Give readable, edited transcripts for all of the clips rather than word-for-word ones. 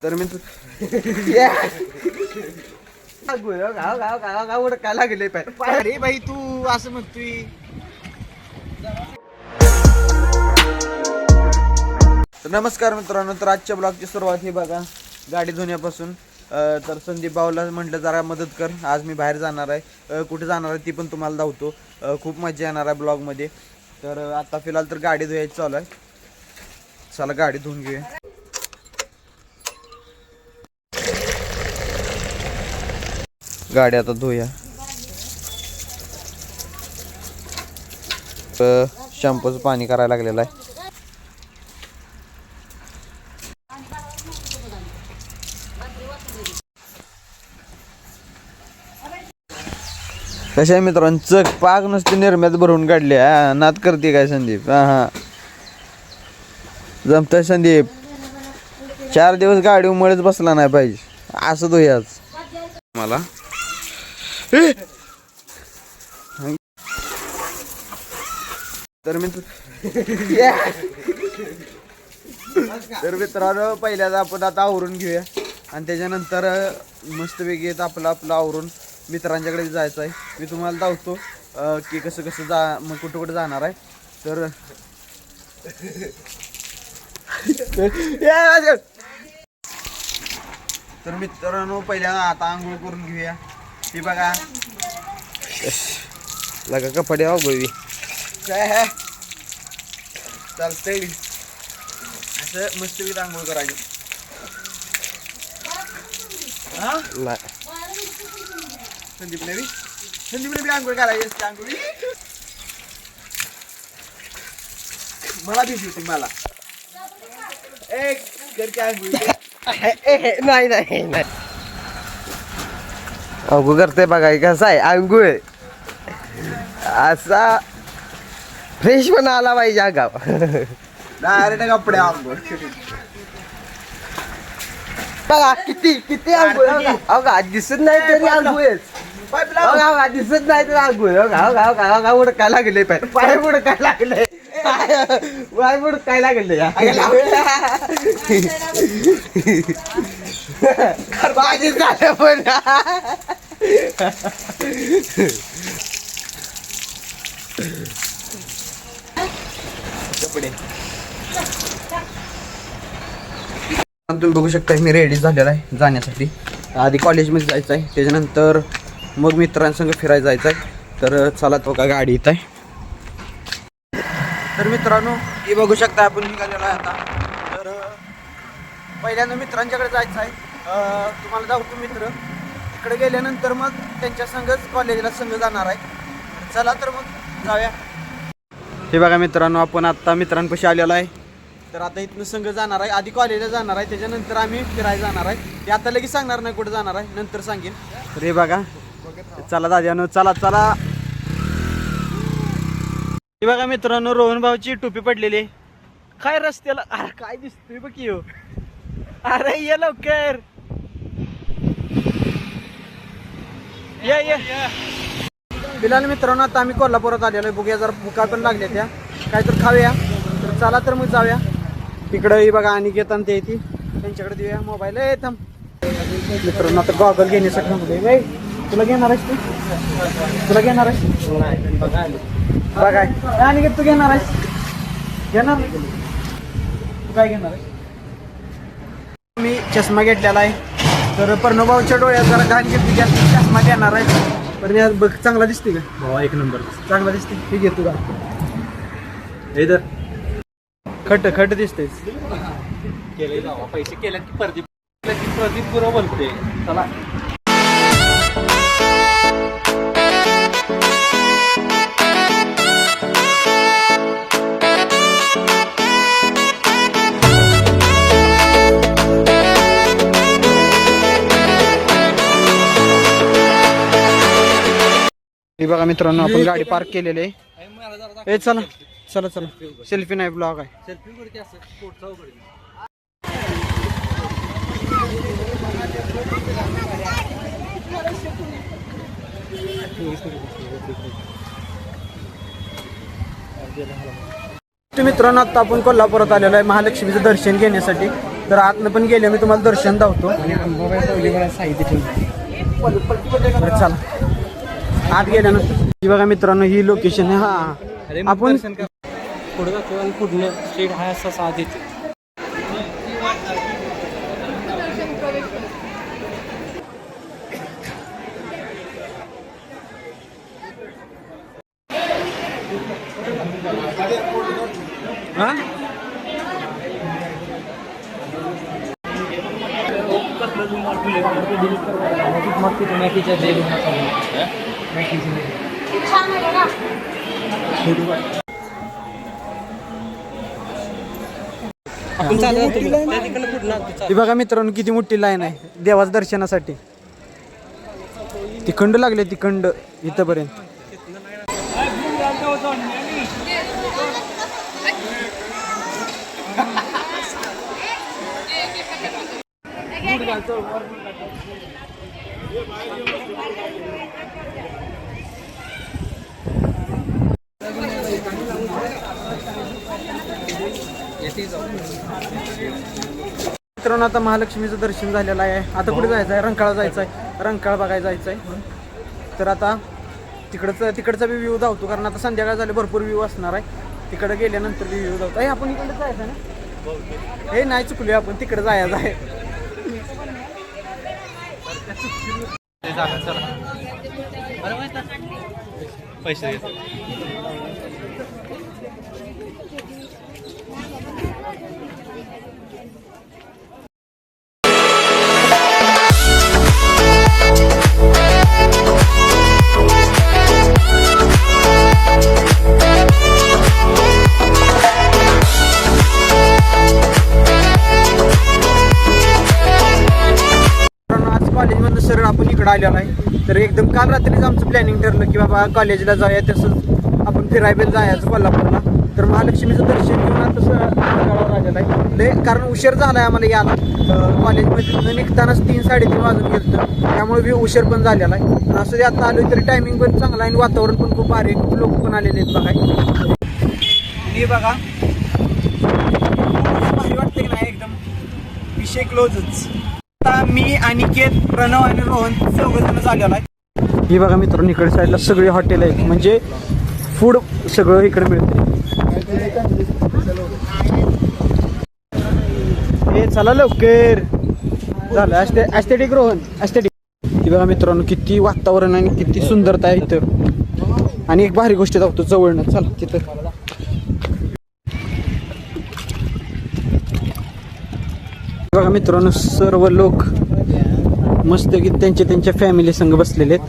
तर मी काय लागले अरे बाई तू असं म्हणतोय. नमस्कार मित्रांनो, तर आजच्या ब्लॉगची सुरुवात ही बघा गाडी धुण्यापासून. तर संदीप भाऊला म्हटलं जरा मदत कर, आज मी बाहेर जाणार आहे. कुठे जाणार आहे ती पण तुम्हाला धावतो. खूप मजा येणार आहे ब्लॉगमध्ये. तर आता फिलहाल तर गाडी धुवायची चालू आहे. चला गाडी धुवून घेऊया. गाडी आता धुया. शॅम्पूचं पाणी करायला लागलेलं आहे. कशा मित्रांनो, चक पाक नुसती निर्म्यात भरून काढली. हा नाद करते काय संदीप? हा जमतंय संदीप. 4 दिवस गाडी उमळच बसला नाही पाहिजे असं धुयाच मला. तर मित्रांनो पहिल्यांदा आपण आता आवरून घेऊया आणि त्याच्यानंतर मस्तपैकी आपलं आवरून मित्रांच्याकडे जायचं आहे. मी तुम्हाला धावतो की कसं मग कुठं जाणार आहे. तर मित्रांनो पहिल्यांदा आता आंघोळ करून घेऊया. ती बघा लगा कपडे गोवी काय चालतंय असं मस्त आंघोळ करायची. संदीपने बी आंघोळ करायची. आंघोळी मला भीती होती मला एक घरची आंघोळी नाही अवघड करते बघा. कसं आहे आंघोळ असा फ्रेश पण आला पाहिजे अंगाव. डायरेक्ट कपडे आंघोळ बघा किती आंघोळ अवघा दिसत नाही तरी आंघोळ दिसत नाही तरी आंघोळ अवघा उडकाय लागले पाय उडकाय लागले पाय उडकाय लागले. भाजी झालं पण कपडे तुम्ही बघू शकता मी रेडी झालेला आहे जाण्यासाठी. आधी कॉलेजमध्ये जायचं आहे, त्याच्यानंतर मग मित्रांसंग फिरायला जायचं आहे. तर चला तो का गाडी येत आहे. तर मित्रांनो हे बघू शकता आपण निघालेलो आहे आता. तर पहिल्यांदा मित्रांच्याकडे जायचं आहे. तुम्हाला जाऊ मित्र तिकडे गेल्यानंतर मग त्यांच्या संगच कॉलेजला संग जाणार आहे. चला तर मग जाऊया. हे बघा मित्रांनो आपण आत्ता मित्रांपाशी आलेलो आहे. तर आता इथनं संघ जाणार आहे. आधी कॉलेजला जाणार आहे, त्याच्यानंतर आम्ही फिरायला जाणार आहे. ते आता लगेच सांगणार नाही कुठे जाणार आहे, नंतर सांगेन. तर हे बघा चला दाद्यानो चला. हे बघा मित्रांनो रोहन भाऊची टोपी पडलेली काय रस्त्याला. अरे काय दिसतोय बघ यो. अरे ये लवकर ये. फिलहाल मित्रांनो आता आम्ही कोल्हापुरात आलेलो आहे. बघूया जरा भुका पण लागल्या त्या काहीतरी खाऊया. तर चला तर मग जाऊया. तिकडं ही बघा आणि घेताना ते ती त्यांच्याकडे देऊया मोबाईल. थांब मित्रांनो आता गॉगल घेण्यासाठी थांबलोय. तुला घेणार आहेस तुला घेणार आहेस बघा आणि तू घेणार आहेस घेणार तू काय घेणार आहेस. मी चष्मा घेतलेला आहे. तर पर्णभाऊच्या डोळ्यात जरा घाण घेतली चष्मा घेणार आहे. पण बघ चांगला दिसते का? एक नंबर चांगला दिसते. ठीक आहे तुला इधर खट दिसते. पैसे केले की प्रदीप पुरं बोलते. चला हे बघा मित्रांनो आपण गाडी पार्क केलेली आहे. चला सेल्फी नाही ब्लॉग आहे. सेल्फी मित्रांनो आता आपण कोल्हापुरात आलेलो आहे महालक्ष्मीचं दर्शन घेण्यासाठी. तर आतनं पण गेले मी तुम्हाला दर्शन धावतो. बरं चला आत गेल्यानंतर बघा मित्रांनो ही लोकेशन आहे. हा आपण पुढे जातो आणि पुढनं स्ट्रीट हा असा साथ येते. हा आपण चालू त्या तिकडनं पुढनं ही बघा मित्रांनो किती मोठी लाईन आहे देवाच्या दर्शनासाठी. तिखंड लागले तिखंड इथंपर्यंत. मित्रांनो आता महालक्ष्मीचं दर्शन झालेलं आहे. आता कुठे जायचं आहे? रंकाळा जायचं आहे. रंकाळा बघायला जायचं आहे. तर आता तिकडचा बी व्ह्यू धावतो कारण आता संध्याकाळ झाले भरपूर व्ह्यू असणार आहे. तिकडे गेल्यानंतर बी व्ह्यू धावतो. आपण इकडे जायचं ना हे नाही चुकले आपण तिकडे जायचं आहे. पैसे कॉलेजमधनं सरळ आपण इकडं आलेलो आहे. तर एकदम काल रात्रीच आमचं प्लॅनिंग ठरलं की बाबा कॉलेजला जाऊया तसंच आपण फिरायला जायचं कोल्हापूरला. तर महालक्ष्मीचं दर्शन घेऊन आता रंकाळावर आलेलं आहे. लय कारण उशीर झाला आहे आम्हाला यायला. कॉलेजमध्ये निघतानाच 3-3:30 वाजून गेलं त्यामुळे बी उशीर पण झालेला आहे. पण असं आता आलो तरी टायमिंग पण चांगला आहे आणि वातावरण पण खूप भारी आहे. खूप लोक पण आलेले आहेत बघा. हे बघा भारी वाटतं की नाही एकदम विषय क्लोजच. आता मी अनिकेत प्रणव आणि रोहन चौघजण झालेला आहे. ही बघा मित्रांनो इकडे साईडला सगळे हॉटेल आहेत म्हणजे फूड सगळं इकडे मिळते. हे चला लवकर झालं ॲस्थेटिक रोहन ॲस्थेटिक. ही बघा मित्रांनो किती वातावरण आणि किती सुंदरता आहे इथं. आणि एक भारी गोष्ट दाखवतो जवळनं चला तिथं. बघा मित्रांनो सर्व लोक मस्त की त्यांच्या फॅमिली संग बसलेले आहेत.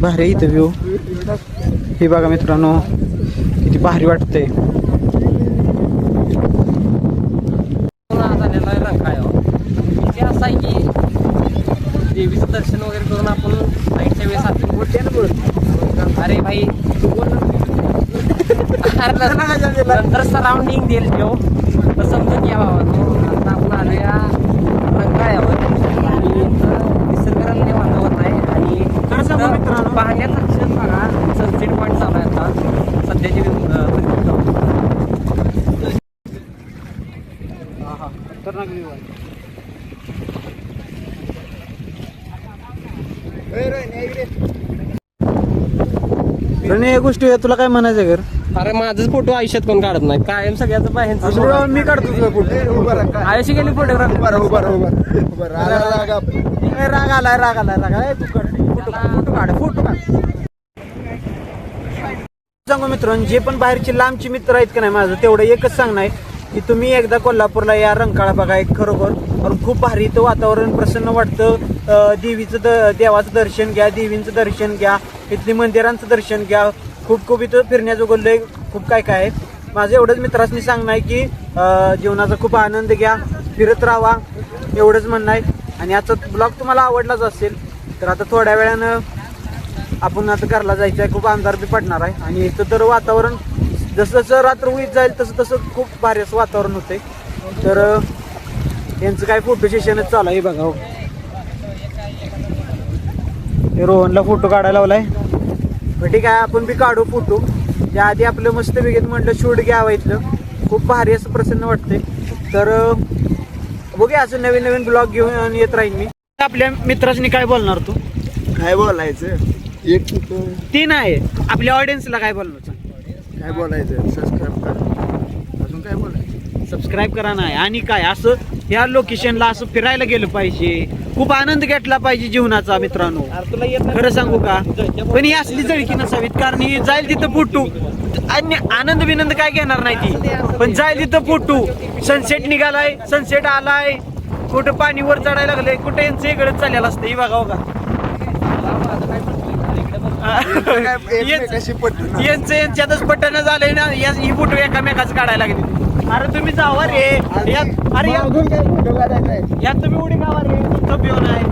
भारी इथं व्ह्यू. हे बघा मित्रांनो किती भारी वाटतंय. झालेला आहे रंकाळ्यावर असं आहे की देवीचं दर्शन वगैरे करून आपण नाईटच्या वेळेस अरे भाई नंतर सराउंडिंग देईल ठेव तर समजून घ्या बाबा. आता आपण आलो या रंकाळ्यावर आणि निसर्गरम्य वातावरण आहे आणि पाहण्याचा क्षण बघा. सनसेट पॉईंट चालू आहे आता सध्याची या गोष्टी तुला काय म्हणायचं घर? अरे माझाच फोटो आयुष्यात कोण काढत नाही कायम सगळ्याचं बाहेर मी काढतो तुझा फोटो. आयुष्य गेली फोटोग्राफी. राग आलाय तू फोटो काढ. सांगू मित्रांनो जे पण बाहेरचे लांबचे मित्र आहेत का नाही माझं तेवढं एकच सांगणं आहे की तुम्ही एकदा कोल्हापूरला या रंकाळा बघा. एक खरोखर कारण खूप भारी इथं वातावरण प्रसन्न वाटतं. देवाचं दर्शन घ्या, देवींचं दर्शन घ्या, इथली मंदिरांचं दर्शन घ्या. खूप इथं फिरण्याजोगं लय खूप काय आहे. माझं एवढंच मित्रांनी सांगणं आहे की जीवनाचा खूप आनंद घ्या, फिरत राहा एवढंच म्हणणं आहे. आणि आजचा ब्लॉग तुम्हाला आवडलाच असेल तर आता थोड्या वेळानं आपण आता घरला जायचं आहे. खूप अंधार बी पडणार आहे आणि इथं तर वातावरण जसं जसं रात्र होईत जाईल तसं खूप भारी असं वातावरण होतंय. तर यांचं काय फोटो सेशनच चालू आहे बघा. रोहनला फोटो काढायला लावलाय. ठीक आहे आपण बी काढू फोटो. त्याआधी आपलं मस्त वेगळं म्हटलं शूट घ्यावं इथलं. खूप भारी असं प्रसन्न वाटतंय. तर बघूया असं नवीन नवीन ब्लॉग घेऊन येत राहीन मी. आपल्या मित्रांनी काय बोलणार तू? काय बोलायचं एक ती नाही, आपल्या ऑडियन्सला काय बोलणार सांग? काय बोलायचं सबस्क्राईब कर. अजून काय बोलायचं? सबस्क्राईब करा नाही. आणि काय असं या लोकेशनला असं फिरायला गेलं पाहिजे, खूप आनंद घेतला पाहिजे जीवनाचा मित्रांनो. खरं सांगू का, पण ही असली जळकी नसावीत, कारण ही जाईल तिथं फोटो आणि आनंद विनंद काय घेणार नाही ती, पण जाईल तिथं फोटो. सनसेट निघालाय, सनसेट आलाय, कुठं पाणी वर चढायला लागलंय, कुठं यांचं इकडे चाललेलं असतं. ही बघा का कशी पटली यांचं यांच्यातच पटन झालंय ना. ही फोटो एकामेकाच काढायला लागली. अरे तुम्ही जावा रे, अरे यात तुम्ही उडी गावा रे, पिऊन आहे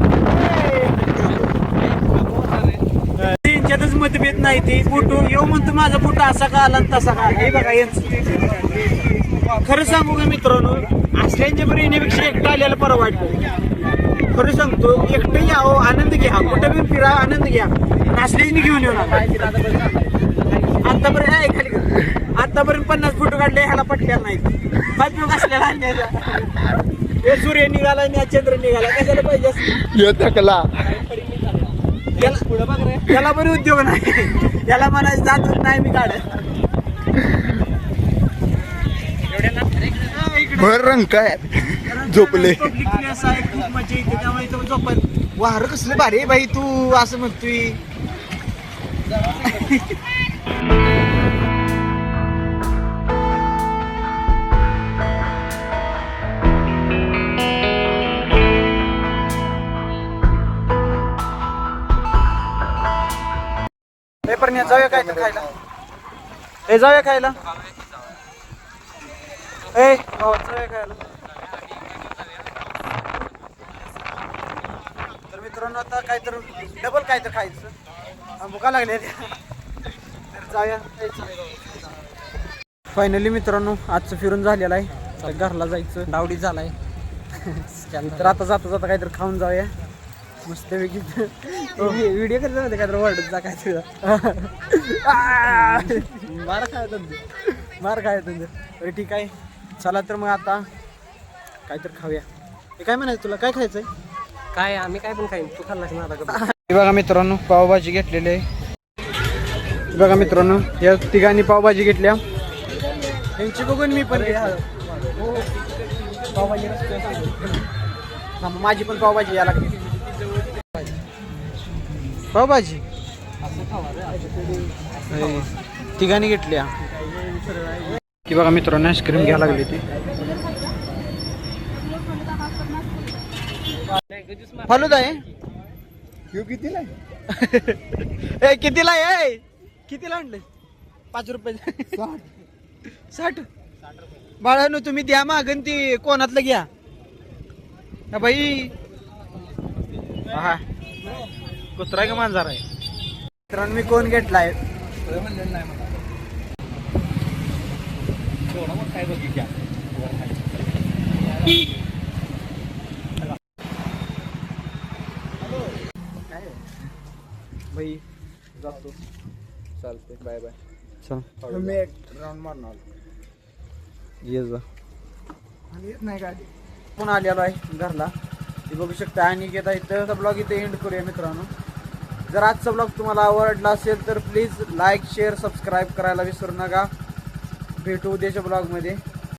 त्यांच्यातच मतभेद नाही. ती फोटो येऊ म्हणतो माझा फोटो असा का आला तसा का. हे बघा यांचं खरं सांगू का मित्रांनो, असल्यांच्या बरं येण्यापेक्षा एकटं आल्याला बरं वाटतं. खरं सांगतो, एकटं यावं, आनंद घ्या, कुठं बिन फिरा, आनंद घ्या. असल्याने घेऊन येऊ नका. आतापर्यंत 50 फोटो काढले, ह्याला पटल्या नाहीत. बाजूक असलेला हे सूर्य निघाला आणि चंद्र निघाला, कशाला पाहिजे त्याला बरे उद्योग नाही. त्याला म्हणायचं जात नाही मी काढत. भर रंग काय झोपले. पब्लिक प्लेस आहे, खूप मजा येते, त्यामुळे इथं झोपायला. वार कसलं भारी आहे बाई, तू असं म्हणतोय. पेपर न्या, जाऊया काय तर खायला. हे जाऊया खायला. ए जाऊया खायला. तर मित्रांनो आता काय तर डबल काय तर खायचं, भुका लागले. तर जाऊया. फायनली मित्रांनो आजचं फिरून झालेलं आहे. तर घरला जायचं, डावडी झालाय. तर आता जाता जाता काहीतरी खाऊन जाऊया मस्तपैकी. व्हिडिओ करत काय तर वर्डत जा काय मार खाय तर ठीक आहे. चला तर मग आता काहीतरी खाऊया. हे काय म्हणायचं तुला, काय खायचंय? काय आम्ही काय पण खाईन, तू खाल्लास ना आता. हे बघा मित्रांनो पावभाजी घेतलेली आहे. बघा मित्रांनो या तिघांनी पावभाजी घेतल्या. यांची बघून मी पण पावभाजी, माझी पण पावभाजी या लागली. पावभाजी तिघांनी घेतल्या की बघा मित्रांनो आईस्क्रीम घ्यायला लागली ती. फालुदा आहे कितीला ए कितीला आहे, कितीला आणले? 5 रुपये 60. बाळांनो तुम्ही द्या मागन ती कोणातलं घ्या का बाई. हा कुत्रा का मांजर आहे मित्रांनो, मी कोण घेतलाय भाई. जातो, चालते. Bye bye. चल मी एक राऊंड मारणार. ये जा. येत नाही गाडी. पण आलेलो आहे घरला, ते बघू शकता. आणि घेता इथं ब्लॉग इथे एंड करूया मित्रांनो. जर आजचा ब्लॉग तुम्हाला आवडला असेल तर प्लीज लाईक शेअर सबस्क्राईब करायला विसरू नका. भेटू उद्याच्या ब्लॉगमध्ये.